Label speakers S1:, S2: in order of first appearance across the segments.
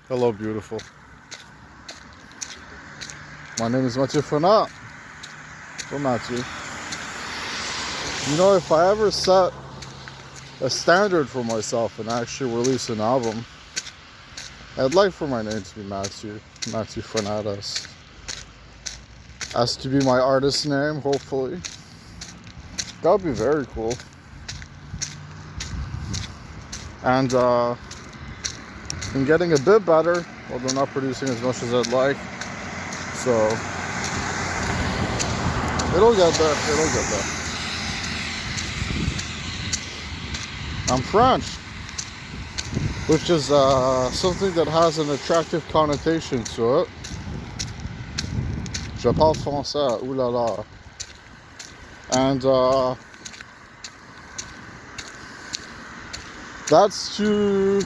S1: Hello, beautiful. My name is Mathieu Fanat. So Mathieu. You know, if I ever set a standard for myself and actually release an album, I'd like for my name to be Mathieu Fanat as to be my artist name, hopefully. That would be very cool. And I'm getting a bit better, although not producing as much as I'd like. So it'll get there. I'm French, which is something that has an attractive connotation to it. Je parle français, ooh la la. And that's to,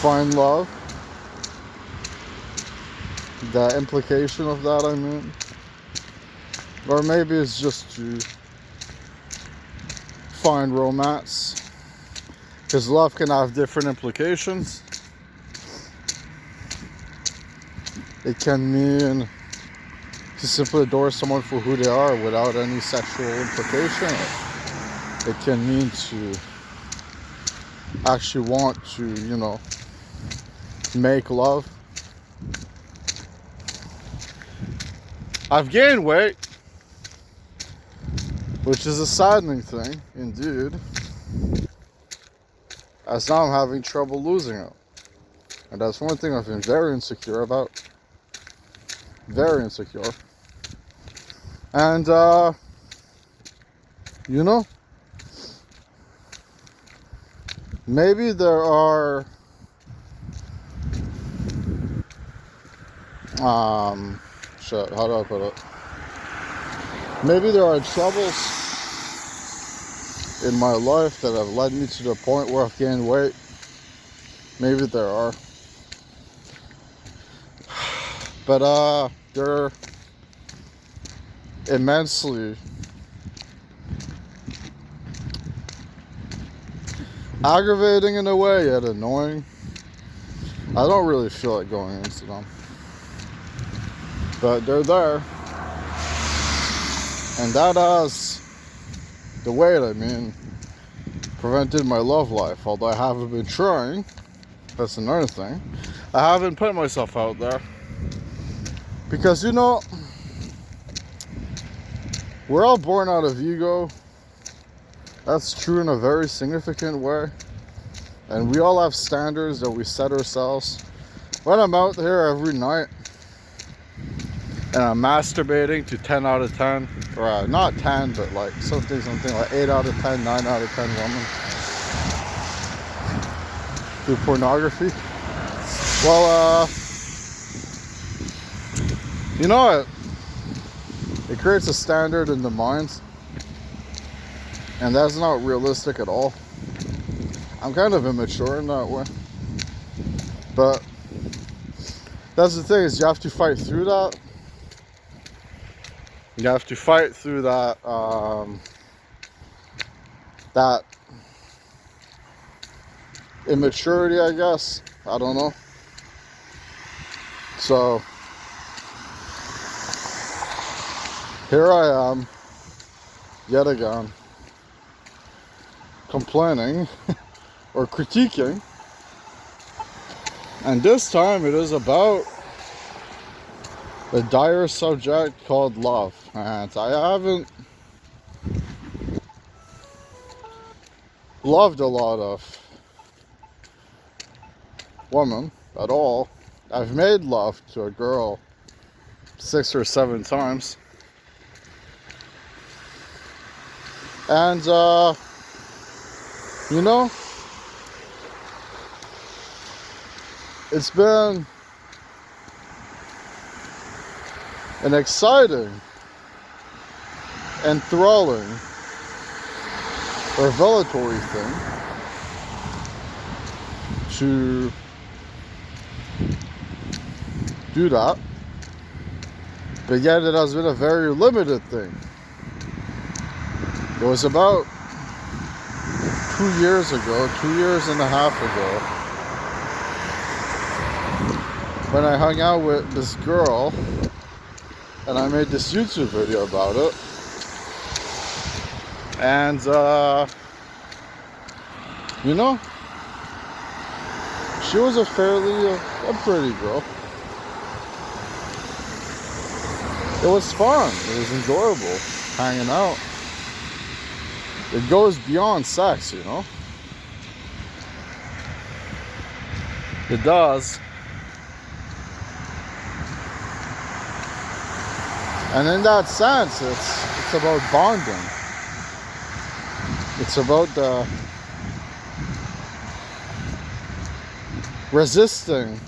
S1: find love. The implication of that, I mean. Or maybe it's just to find romance. Because love can have different implications. It can mean to simply adore someone for who they are without any sexual implication. It can mean to actually want to, make love. I've gained weight, which is a saddening thing, indeed, as now I'm having trouble losing it. And that's one thing I've been very insecure about. Very insecure. And, maybe there are, how do I put it? Maybe there are troubles in my life that have led me to the point where I've gained weight. Maybe there are. But they're immensely aggravating in a way, yet annoying. I don't really feel like going into them. But they're there. And that has, the weight, I mean, prevented my love life. Although I haven't been trying. That's another thing. I haven't put myself out there. Because, we're all born out of ego. That's true in a very significant way. And we all have standards that we set ourselves. When I'm out here every night and I'm masturbating to 10 out of 10, or not 10, but like something like 8 out of 10, 9 out of 10 women through pornography. Well, it creates a standard in the minds, and that's not realistic at all. I'm kind of immature in that way, but that's the thing, is you have to fight through that. You have to fight through that that immaturity, I guess. I don't know. So here I am, yet again, complaining or critiquing. And this time it is about a dire subject called love. And I haven't loved a lot of women at all. I've made love to a girl 6 or 7 times. And, it's been an exciting, enthralling, revelatory thing to do that, but yet it has been a very limited thing. It was about 2 years ago, 2 years and a half ago, when I hung out with this girl and I made this YouTube video about it. And, you know, she was a pretty girl. It was fun. It was enjoyable hanging out. It goes beyond sex, you know? It does. And in that sense, it's about bonding. It's about resisting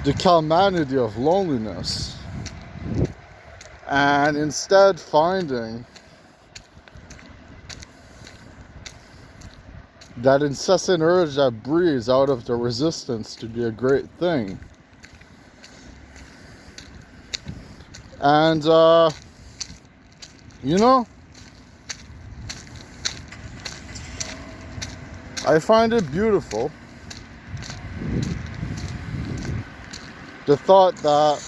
S1: the calamity of loneliness, and instead finding that incessant urge that breathes out of the resistance to be a great thing. And you know, I find it beautiful, the thought that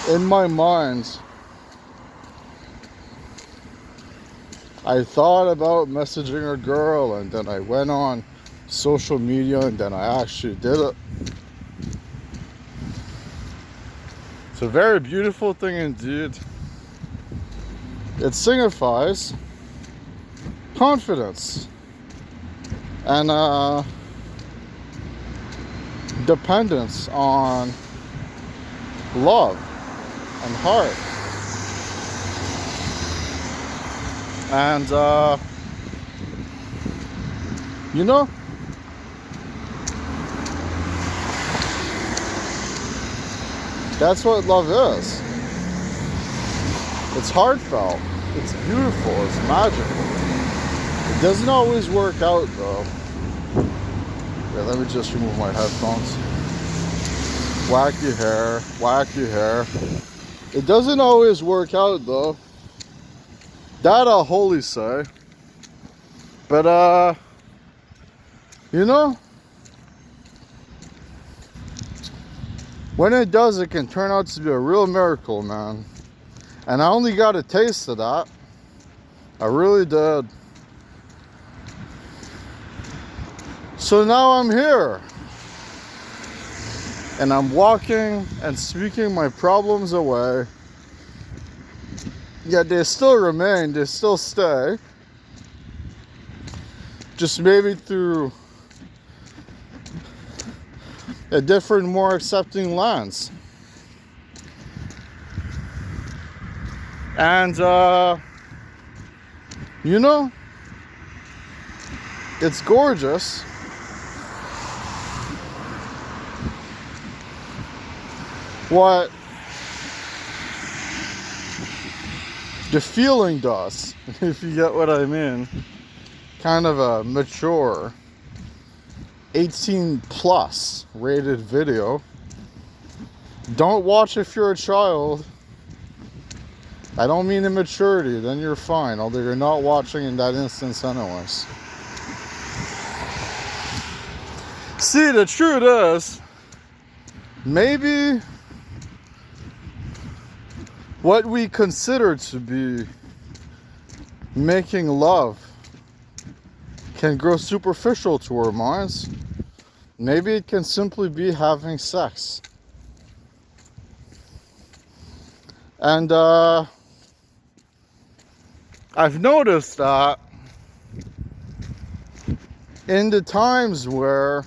S1: in my mind I thought about messaging a girl, and then I went on social media, and then I actually did it. It's a very beautiful thing indeed. It signifies confidence and dependence on love and heart. And you know, that's what love is. It's heartfelt, it's beautiful, it's magical. It doesn't always work out though. Yeah, let me just remove my headphones. Wacky hair, wacky hair. It doesn't always work out though. That I'll wholly say. But you know, when it does, it can turn out to be a real miracle, man. And I only got a taste of that. I really did. So now I'm here. And I'm walking and speaking my problems away. Yet they still remain, they still stay. Just maybe through a different, more accepting lens. And, you know, it's gorgeous. What the feeling does, if you get what I mean. Kind of a mature 18 plus rated video. Don't watch if you're a child. I don't mean immaturity, then you're fine, although you're not watching in that instance anyways. See, the truth is, maybe what we consider to be making love can grow superficial to our minds. Maybe it can simply be having sex. And I've noticed that in the times where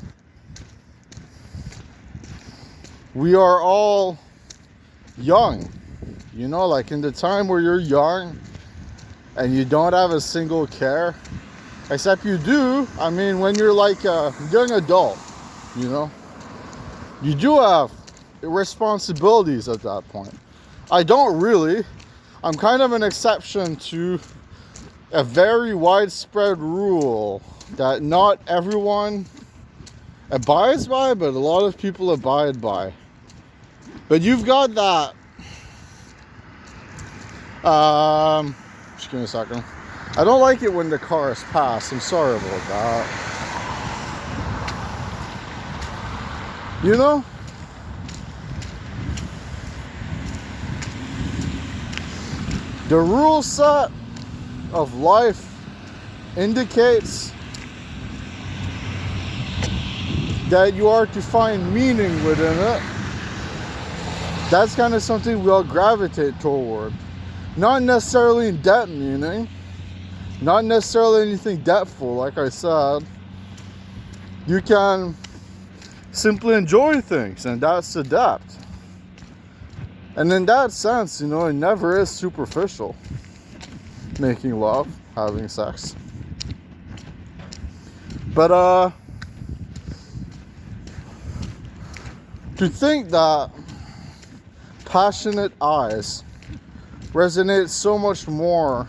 S1: we are all young, you know, like in the time where you're young and you don't have a single care, except you do, I mean, when you're like a young adult, you know, you do have responsibilities at that point. I don't really. I'm kind of an exception to a very widespread rule that not everyone abides by, but a lot of people abide by. But you've got that Just give me a second. I don't like it when the cars pass. I'm sorry about that. You know? The rule set of life indicates that you are to find meaning within it. That's kind of something we all gravitate toward. Not necessarily in depth meaning, not necessarily anything depthful, like I said. You can simply enjoy things, and that's the depth. And in that sense, you know, it never is superficial. Making love, having sex. But to think that passionate eyes resonate so much more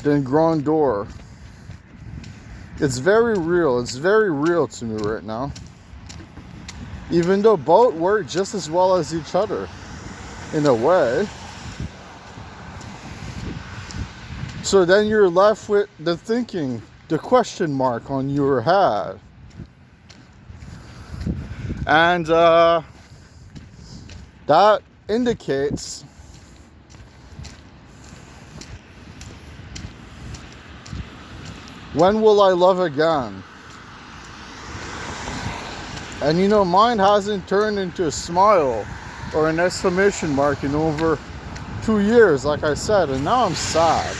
S1: than Grand Door. It's very real. It's very real to me right now. Even though both work just as well as each other, in a way. So then you're left with the thinking, the question mark on your head. And that indicates when will I love again? And you know, mine hasn't turned into a smile or an exclamation mark in over 2 years, like I said, and now I'm sad.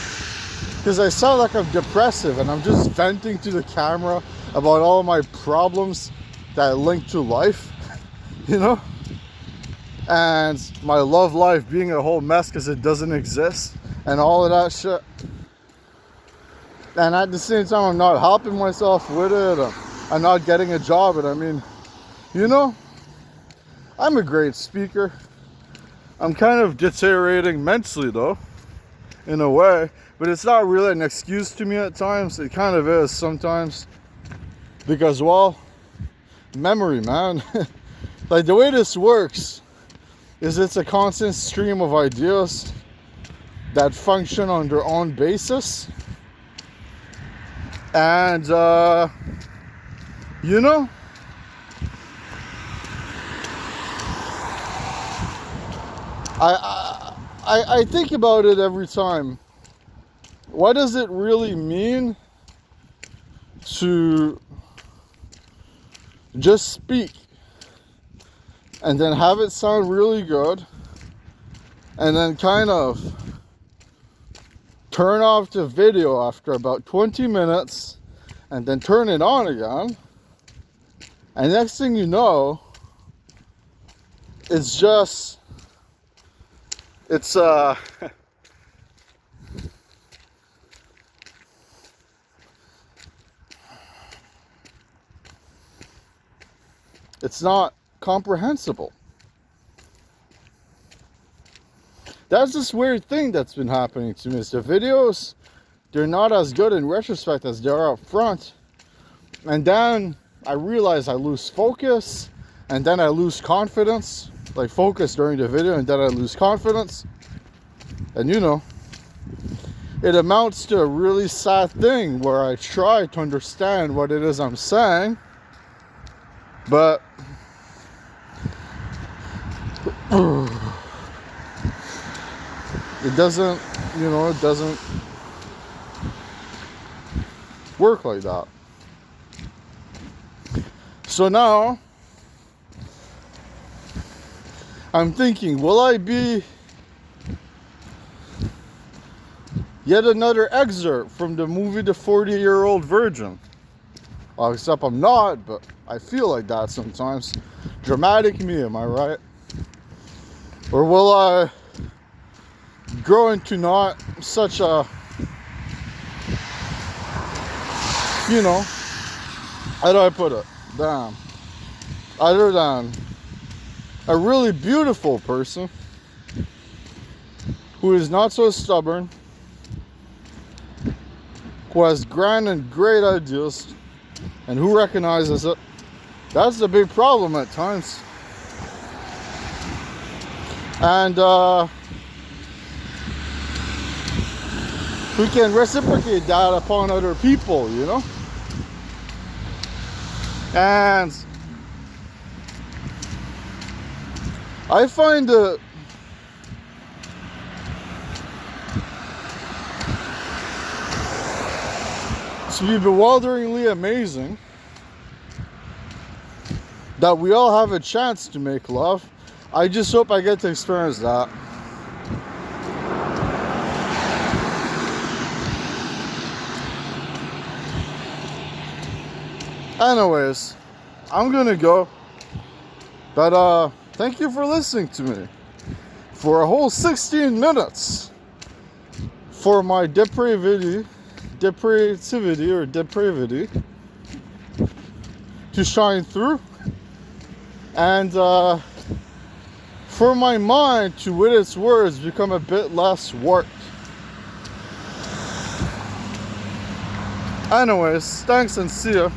S1: Because I sound like I'm depressive and I'm just venting to the camera about all my problems that link to life, you know? And my love life being a whole mess because it doesn't exist and all of that shit. And at the same time, I'm not helping myself with it. I'm not getting a job. And I mean, you know, I'm a great speaker. I'm kind of deteriorating mentally though, in a way. But it's not really an excuse to me at times. It kind of is sometimes. Because, well, memory, man. Like, the way this works is it's a constant stream of ideas that function on their own basis. And, you know, I think about it every time. What does it really mean to just speak and then have it sound really good and then kind of turn off the video after about 20 minutes and then turn it on again, and next thing you know, it's just it's it's not comprehensible. That's this weird thing that's been happening to me. Is the videos, they're not as good in retrospect as they are up front. And then I realize I lose focus, and then I lose confidence. Like focus during the video, and then I lose confidence. And you know, it amounts to a really sad thing where I try to understand what it is I'm saying, but it doesn't, you know, it doesn't work like that. So now I'm thinking, will I be yet another excerpt from the movie The 40-Year-Old Virgin? Well, except I'm not, but I feel like that sometimes. Dramatic me, am I right? Or will I grow into not such a, you know, how do I put it? Damn. Other than a really beautiful person who is not so stubborn, who has grand and great ideas, and who recognizes it. That's the big problem at times. we can reciprocate that upon other people, you know? And I find it to be bewilderingly amazing that we all have a chance to make love. I just hope I get to experience that. Anyways, I'm gonna go. But thank you for listening to me for a whole 16 minutes for my depravity to shine through, and for my mind to, with its words, become a bit less warped. Anyways, thanks and see ya.